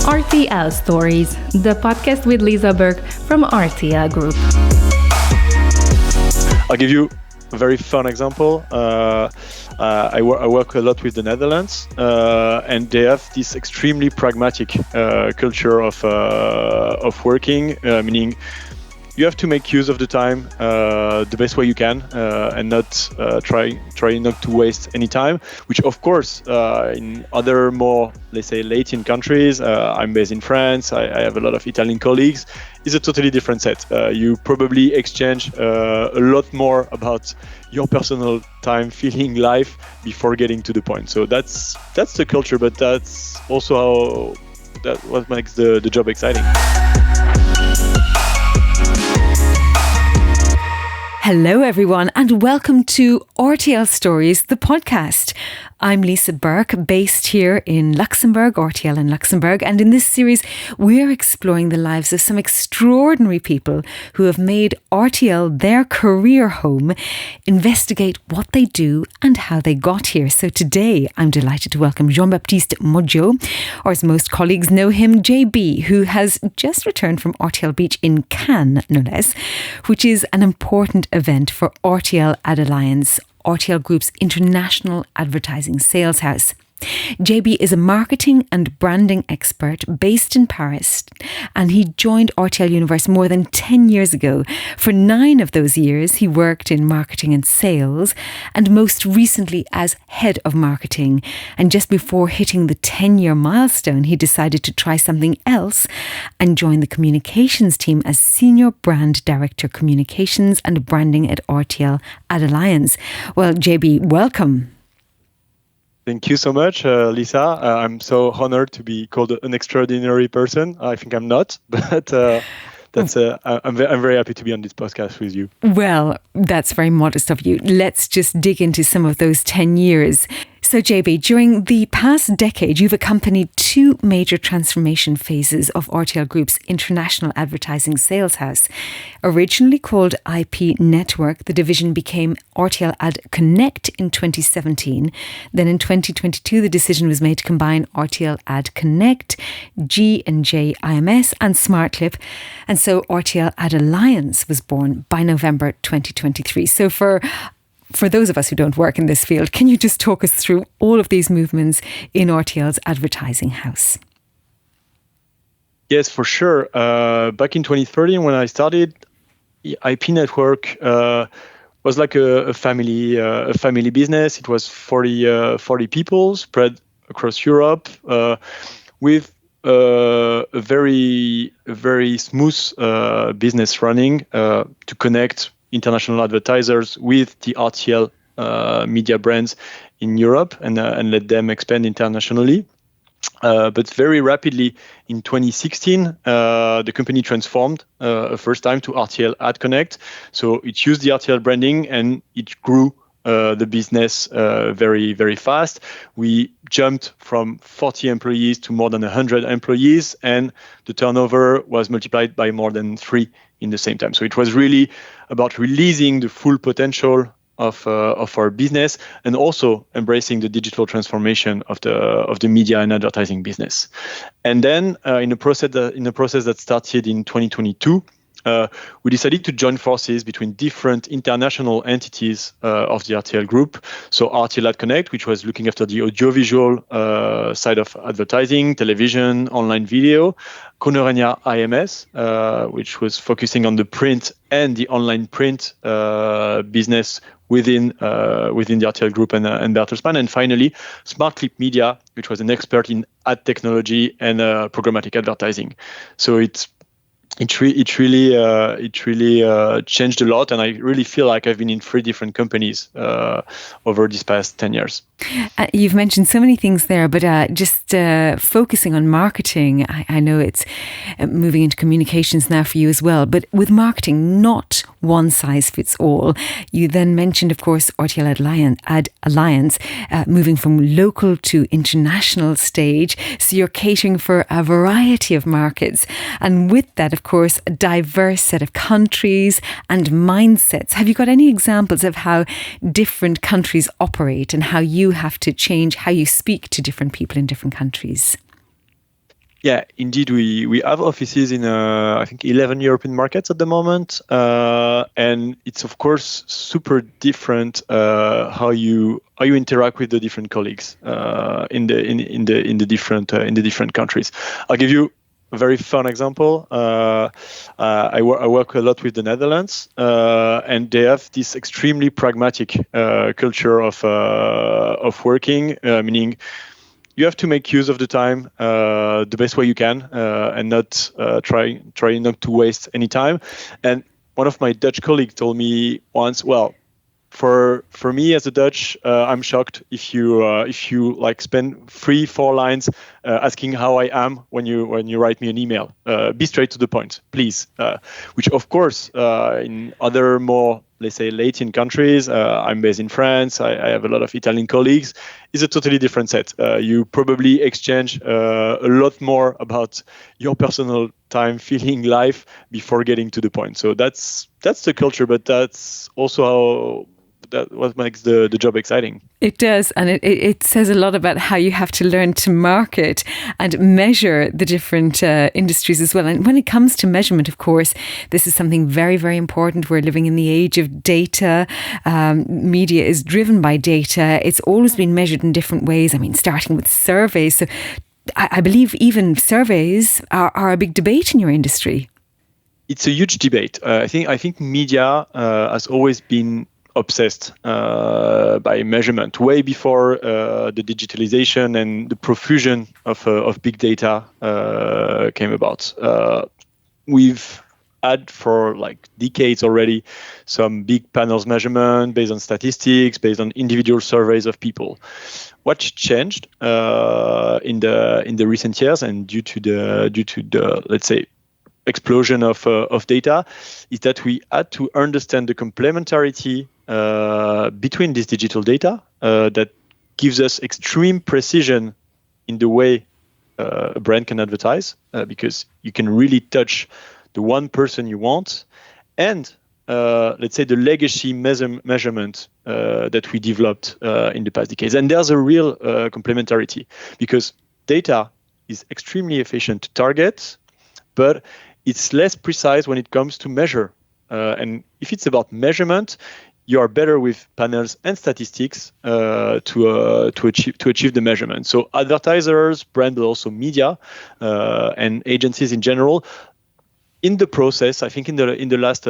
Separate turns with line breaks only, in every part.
RTL Stories, the podcast with Lisa Burke from RTL Group.
I'll give you a very fun example. I work a lot with the Netherlands, and they have this extremely pragmatic culture of working, meaning you have to make use of the time the best way you can, and not try not to waste any time. Which, of course, in other more, let's say, Latin countries, I'm based in France. I have a lot of Italian colleagues. It's a totally different set. You probably exchange a lot more about your personal time, feeling life before getting to the point. So that's the culture, but that's also what makes the job exciting.
Hello, everyone, and welcome to RTL Stories, the podcast. I'm Lisa Burke, based here in Luxembourg, RTL in Luxembourg, and in this series, we're exploring the lives of some extraordinary people who have made RTL their career home, investigate what they do and how they got here. So today, I'm delighted to welcome Jean-Baptiste Moggio, or as most colleagues know him, JB, who has just returned from RTL Beach in Cannes, no less, which is an important event for RTL AdAlliance, RTL Group's international advertising sales house. JB is a marketing and branding expert based in Paris, and he joined RTL Universe more than 10 years ago. For 9 of those years, he worked in marketing and sales, and most recently as head of marketing. And just before hitting the 10-year milestone, he decided to try something else and join the communications team as Senior Brand Director Communications and Branding at RTL AdAlliance. Well, JB, welcome.
Thank you so much, Lisa. I'm so honored to be called an extraordinary person. I think I'm not, but I'm very happy to be on this podcast with you.
Well, that's very modest of you. Let's just dig into some of those 10 years. So, JB, during the past decade, you've accompanied 2 major transformation phases of RTL Group's international advertising sales house. Originally called IP Network, the division became RTL Ad Connect in 2017. Then in 2022, the decision was made to combine RTL Ad Connect, G&J IMS and SmartClip. And so RTL AdAlliance was born by November 2023. So for those of us who don't work in this field, can you just talk us through all of these movements in RTL's advertising house?
Yes, for sure. Back in 2013, when I started, IP Network was like a family business. It was 40 people spread across Europe, with a very smooth business running to connect international advertisers with the RTL media brands in Europe and let them expand internationally. But very rapidly in 2016, the company transformed first time to RTL Ad Connect. So it used the RTL branding and it grew the business very, very fast. We jumped from 40 employees to more than 100 employees, and the turnover was multiplied by more than 3 in the same time. So it was really about releasing the full potential of our business and also embracing the digital transformation of the media and advertising business. And then in a process that started in 2022. We decided to join forces between different international entities of the RTL group. So RTL Ad Connect, which was looking after the audiovisual side of advertising, television, online video. Conneria IMS, which was focusing on the print and the online print business within the RTL group and Bertelsmann. And finally, SmartClip Media, which was an expert in ad technology and programmatic advertising. So it really changed a lot, and I really feel like I've been in 3 different companies over these past 10 years.
You've mentioned so many things there, but just focusing on marketing, I know it's moving into communications now for you as well, but with marketing, not one size fits all. You then mentioned, of course, RTL AdAlliance, moving from local to international stage. So you're catering for a variety of markets. And with that, of course, a diverse set of countries and mindsets. Have you got any examples of how different countries operate and how you have to change how you speak to different people in different countries?
Yeah, indeed, we have offices in I think 11 European markets at the moment, and it's of course super different how you interact with the different colleagues in the different countries. I'll give you a very fun example. I work a lot with the Netherlands, and they have this extremely pragmatic culture of working, meaning you have to make use of the time the best way you can, and not try not to waste any time. And one of my Dutch colleagues told me once, well, for me as a Dutch, I'm shocked if you like spend 3-4 lines asking how I am when you write me an email. Be straight to the point, please. Which of course in other more, let's say, Latin countries, I'm based in France. I have a lot of Italian colleagues. Is a totally different set. You probably exchange a lot more about your personal time, feeling, life before getting to the point. So that's the culture, but that's also what makes the job exciting.
It does, and it says a lot about how you have to learn to market and measure the different industries as well. And when it comes to measurement, of course, this is something very, very important. We're living in the age of data. Media is driven by data. It's always been measured in different ways. I mean, starting with surveys. So I believe even surveys are a big debate in your industry.
It's a huge debate. I think media has always been obsessed by measurement way before the digitalization and the profusion of big data came about. We've had for like decades already some big panels measurement based on statistics, based on individual surveys of people. What changed in the recent years, and due to the let's say explosion of data, is that we had to understand the complementarity between this digital data that gives us extreme precision in the way a brand can advertise, because you can really touch the one person you want, and let's say the legacy measurement that we developed in the past decades. And there's a real complementarity, because data is extremely efficient to target, but it's less precise when it comes to measure. And if it's about measurement, you are better with panels and statistics to achieve the measurement. So advertisers, brand, but also media and agencies in general, in the process, I think in the last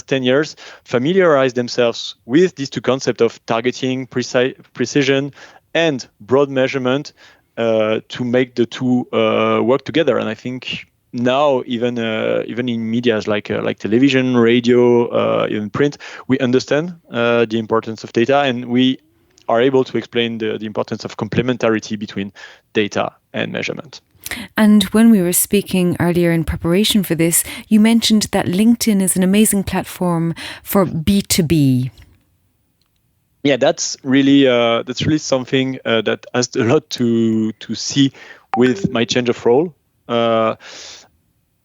10 years, familiarize themselves with these two concepts of targeting, precision, and broad measurement to make the two work together. And I think now, even in medias like television, radio, even print, we understand the importance of data, and we are able to explain the importance of complementarity between data and measurement.
And when we were speaking earlier in preparation for this, you mentioned that LinkedIn is an amazing platform for B2B.
Yeah, that's really something that has a lot to see with my change of role.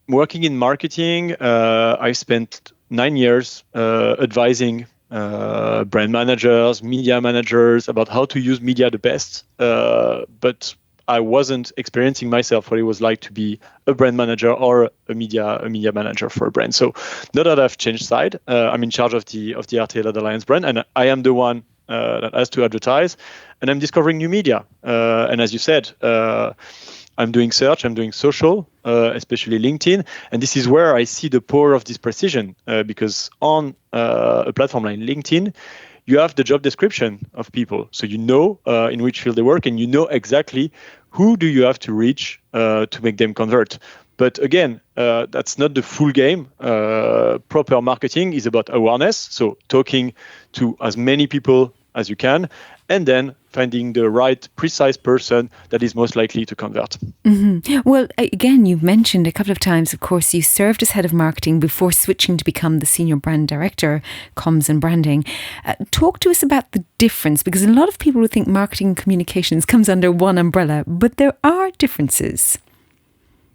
Working in marketing, I spent 9 years advising brand managers, media managers about how to use media the best. But I wasn't experiencing myself what it was like to be a brand manager or a media manager for a brand. So now that I've changed side, I'm in charge of the RTL AdAlliance brand, and I am the one that has to advertise, and I'm discovering new media. And as you said, I'm doing search, I'm doing social, especially LinkedIn, and this is where I see the power of this precision, because on a platform like LinkedIn, you have the job description of people, so you know in which field they work, and you know exactly who do you have to reach to make them convert. But again, that's not the full game. Proper marketing is about awareness, so talking to as many people as you can, and then finding the right, precise person that is most likely to convert.
Mm-hmm. Well, again, you've mentioned a couple of times, of course, you served as head of marketing before switching to become the senior brand director, comms and branding. Talk to us about the difference, because a lot of people would think marketing and communications comes under one umbrella, but there are differences.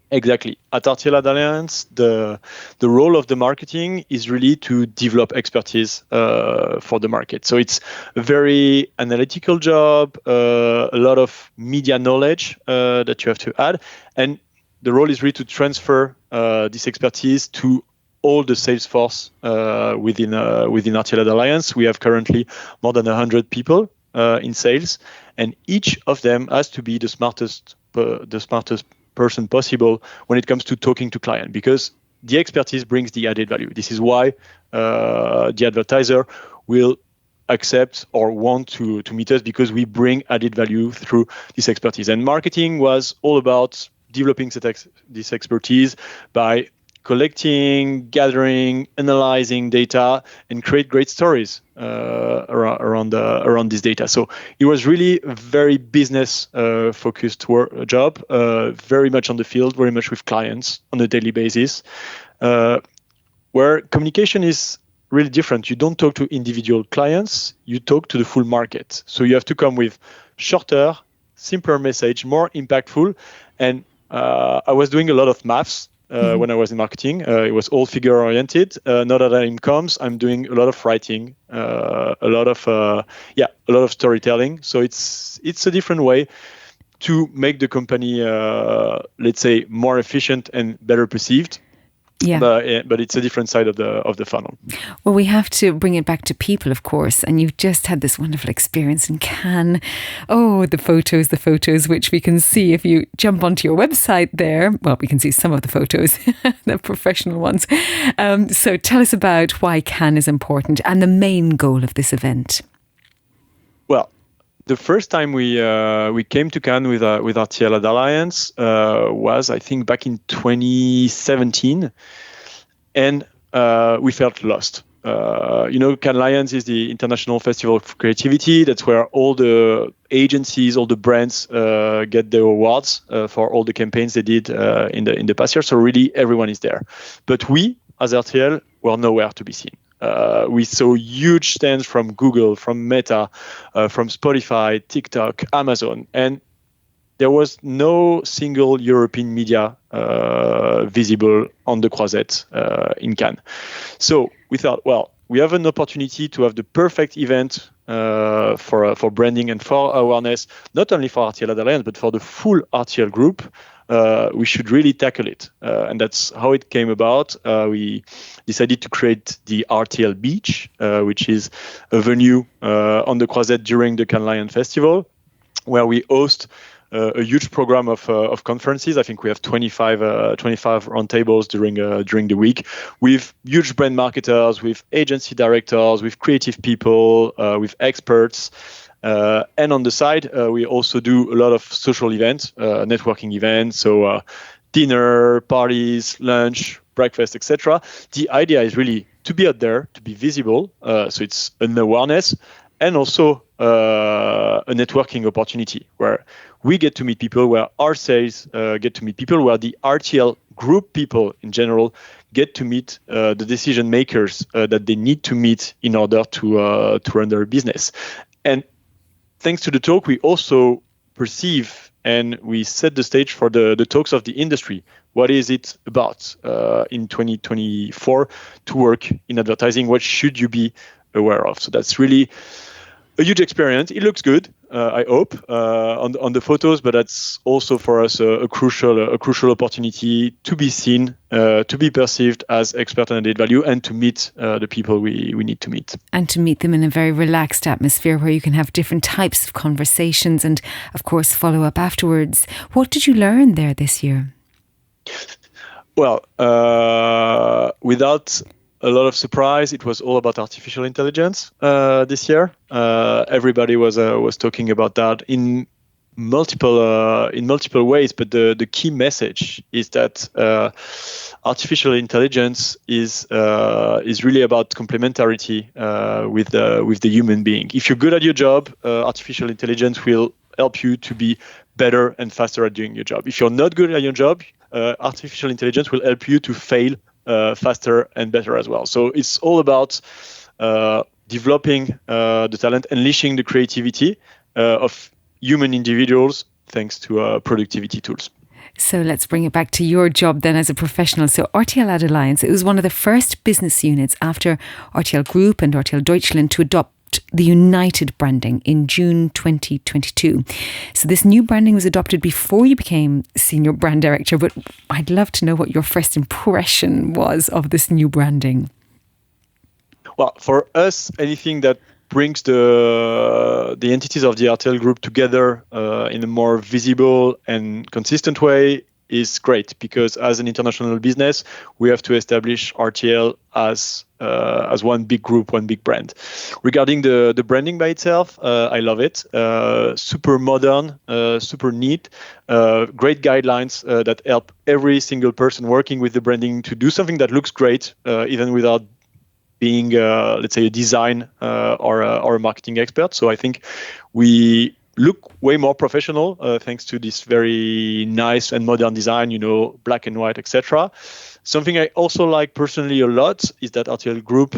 Exactly. At RTL AdAlliance, the role of the marketing is really to develop expertise for the market. So it's a very analytical job, a lot of media knowledge that you have to add. And the role is really to transfer this expertise to all the sales force within RTL AdAlliance. We have currently more than 100 people in sales, and each of them has to be the smartest person possible when it comes to talking to client, because the expertise brings the added value. This is why the advertiser will accept or want to meet us, because we bring added value through this expertise. And marketing was all about developing this expertise by collecting, gathering, analyzing data, and create great stories around this data. So it was really a very business focused job, very much on the field, very much with clients on a daily basis, where communication is really different. You don't talk to individual clients, you talk to the full market. So you have to come with shorter, simpler message, more impactful. And I was doing a lot of maths when I was in marketing. It was all figure oriented. Now that I'm in comms, I'm doing a lot of writing, a lot of storytelling. So it's a different way to make the company, let's say, more efficient and better perceived.
Yeah.
But it's a different side of the funnel.
Well, we have to bring it back to people, of course. And you've just had this wonderful experience in Cannes. Oh, the photos, which we can see if you jump onto your website there. Well, we can see some of the photos, the professional ones. So tell us about why Cannes is important and the main goal of this event.
Well, the first time we came to Cannes with RTL AdAlliance was, I think, back in 2017, and we felt lost. Cannes Lions is the International Festival of Creativity. That's where all the agencies, all the brands get their awards for all the campaigns they did in the past year. So really, everyone is there. But we, as RTL, were nowhere to be seen. We saw huge stands from Google, from Meta, from Spotify, TikTok, Amazon, and there was no single European media visible on the Croisette in Cannes. So we thought, well, we have an opportunity to have the perfect event for branding and for awareness, not only for RTL AdAlliance, but for the full RTL group. We should really tackle it. And that's how it came about. We decided to create the RTL Beach, which is a venue on the Croisette during the Cannes Lion Festival, where we host a huge program of conferences. I think we have 25 roundtables during the week with huge brand marketers, with agency directors, with creative people, with experts. And on the side, we also do a lot of social events, networking events, so dinner, parties, lunch, breakfast, etc. The idea is really to be out there, to be visible, so it's an awareness, and also a networking opportunity where we get to meet people, where our sales get to meet people, where the RTL group people in general get to meet the decision makers that they need to meet in order to run their business. And thanks to the talk, we also perceive and we set the stage for the talks of the industry. What is it about in 2024 to work in advertising? What should you be aware of? So that's really a huge experience. It looks good, I hope, on the photos, but that's also for us a crucial opportunity to be seen, to be perceived as expert and added value, and to meet the people we need to meet.
And to meet them in a very relaxed atmosphere where you can have different types of conversations and, of course, follow up afterwards. What did you learn there this year?
Well, without a lot of surprise, it was all about artificial intelligence this year. Everybody was talking about that in multiple ways, but the key message is that artificial intelligence is really about complementarity with the human being. If you're good at your job, artificial intelligence will help you to be better and faster at doing your job. If you're not good at your job, artificial intelligence will help you to fail faster and better as well. So it's all about developing the talent, unleashing the creativity of human individuals thanks to productivity tools.
So let's bring it back to your job then as a professional. So RTL AdAlliance, it was one of the first business units after RTL Group and RTL Deutschland to adopt adopt the United branding in June 2022. So this new branding was adopted before you became Senior Brand Director, but I'd love to know what your first impression was of this new branding.
Well, for us, anything that brings the entities of the RTL group together in a more visible and consistent way is great, because as an international business, we have to establish RTL as one big group, one big brand. Regarding the branding by itself, I love it. Super modern, super neat, great guidelines that help every single person working with the branding to do something that looks great, even without being, let's say, a design or a marketing expert. So I think we look way more professional thanks to this very nice and modern design, black and white, etc. Something I also like personally a lot is that RTL Group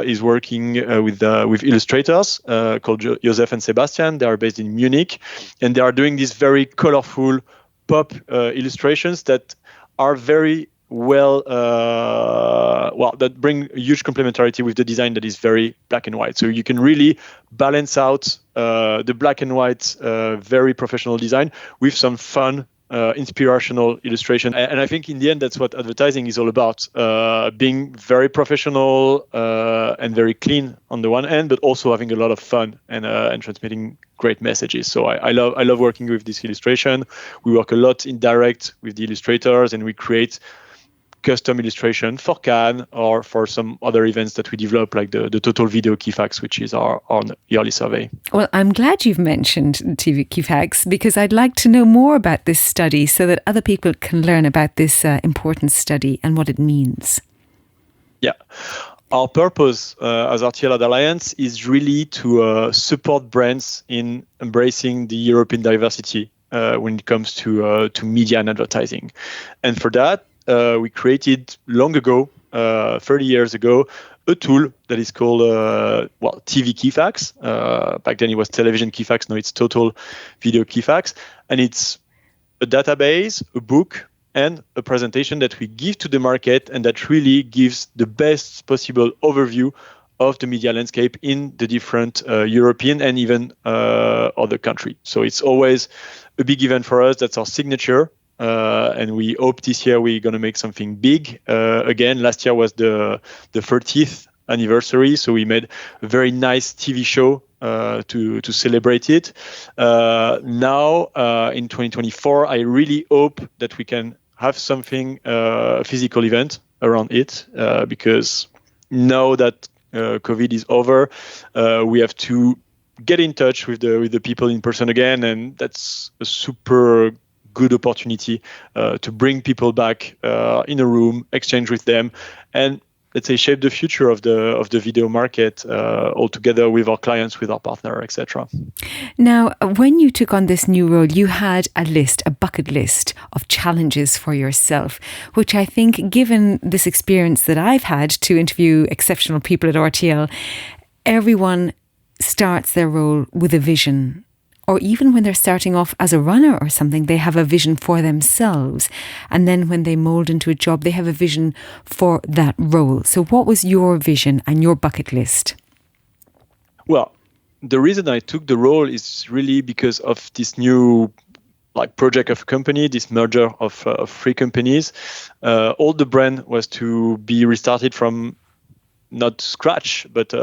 is working with illustrators called Joseph and Sebastian. They are based in Munich, and they are doing these very colorful pop illustrations that are very that bring a huge complementarity with the design that is very black and white. So you can really balance out the black and white, very professional design with some fun, inspirational illustration. And I think in the end, that's what advertising is all about, being very professional and very clean on the one end, but also having a lot of fun and transmitting great messages. So I love working with this illustration. We work a lot in direct with the illustrators, and we create custom illustration for Cannes or for some other events that we develop, like the Total Video Key Facts, which is our yearly survey.
Well, I'm glad you've mentioned TV Key Facts, because I'd like to know more about this study so that other people can learn about this important study and what it means.
Yeah. Our purpose as RTL AdAlliance is really to support brands in embracing the European diversity when it comes to media and advertising. And for that, we created long ago, 30 years ago, a tool that is called TV Key Facts. Back then it was television key facts. Now it's Total Video Key Facts. And it's a database, a book, and a presentation that we give to the market, and that really gives the best possible overview of the media landscape in the different European and even other countries. So it's always a big event for us. That's our signature. And we hope this year we're going to make something big. Again, last year was the 30th anniversary, so we made a very nice TV show to celebrate it. Now, in 2024, I really hope that we can have something, a physical event around it, because now that COVID is over, we have to get in touch with the people in person again, and that's a super good opportunity to bring people back in a room, exchange with them, and let's say shape the future of the video market all together with our clients, with our partner, etc.
Now, when you took on this new role, you had a bucket list of challenges for yourself, which I think, given this experience that I've had to interview exceptional people at RTL, everyone starts their role with a vision. Or even when they're starting off as a runner or something, they have a vision for themselves. And then when they mould into a job, they have a vision for that role. So what was your vision and your bucket list?
Well, the reason I took the role is really because of this new project of a company, this merger of three companies. All the brand was to be restarted from not scratch, but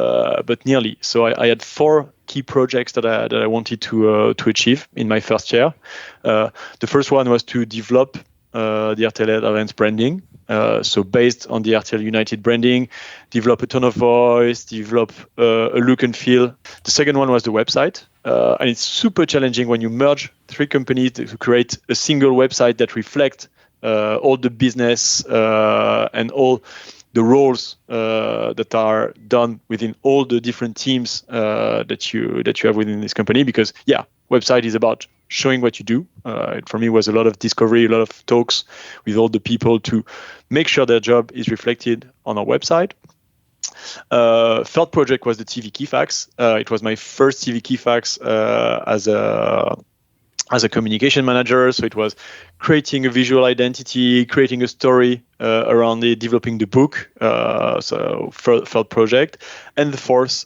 nearly. So I had four key projects that I wanted to achieve in my first year. The first one was to develop the RTL AdAlliance branding. So based on the RTL United branding, develop a tone of voice, develop a look and feel. The second one was the website. And it's super challenging when you merge three companies to create a single website that reflects all the business and all the roles that are done within all the different teams that you have within this company. Because website is about showing what you do. For me, it was a lot of discovery, a lot of talks with all the people to make sure their job is reflected on our website. Third project was the TV Key Facts. It was my first TV Key Facts as as a communication manager. So it was creating a visual identity, creating a story around it, developing the book. So third project. And the fourth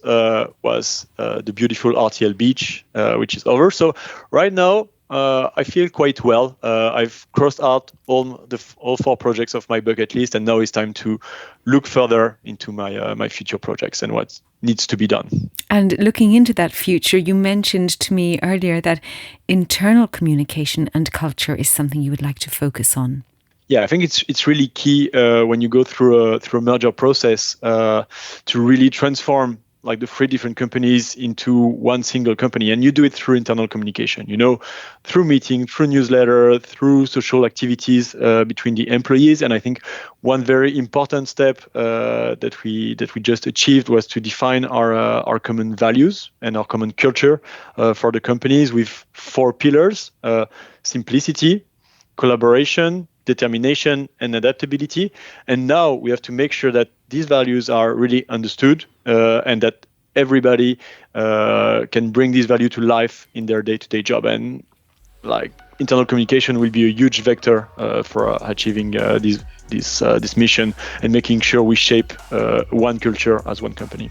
was the beautiful RTL Beach, which is over. So right now, I feel quite well. I've crossed out all 4 projects of my bucket list, and now it's time to look further into my future projects and what needs to be done.
And looking into that future, you mentioned to me earlier that internal communication and culture is something you would like to focus on.
Yeah, I think it's really key when you go through a merger process to really transform like the 3 different companies into one single company, and you do it through internal communication. Through meeting, through newsletter, through social activities between the employees. And I think one very important step that we just achieved was to define our common values and our common culture for the companies with 4 pillars: simplicity, collaboration, determination, and adaptability. And now we have to make sure that these values are really understood and that everybody can bring this value to life in their day-to-day job. And like internal communication will be a huge vector for achieving this mission and making sure we shape one culture as one company.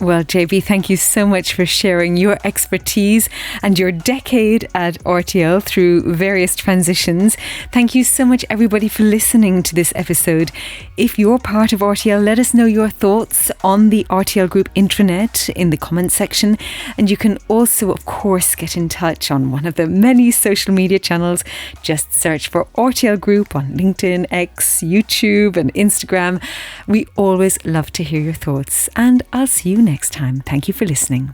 Well, JB, thank you so much for sharing your expertise and your decade at RTL through various transitions. Thank you so much, everybody, for listening to this episode. If you're part of RTL, let us know your thoughts on the RTL Group intranet in the comments section. And you can also, of course, get in touch on one of the many social media channels. Just search for RTL Group on LinkedIn, X, YouTube and Instagram. We always love to hear your thoughts, and I'll see you next time. Thank you for listening.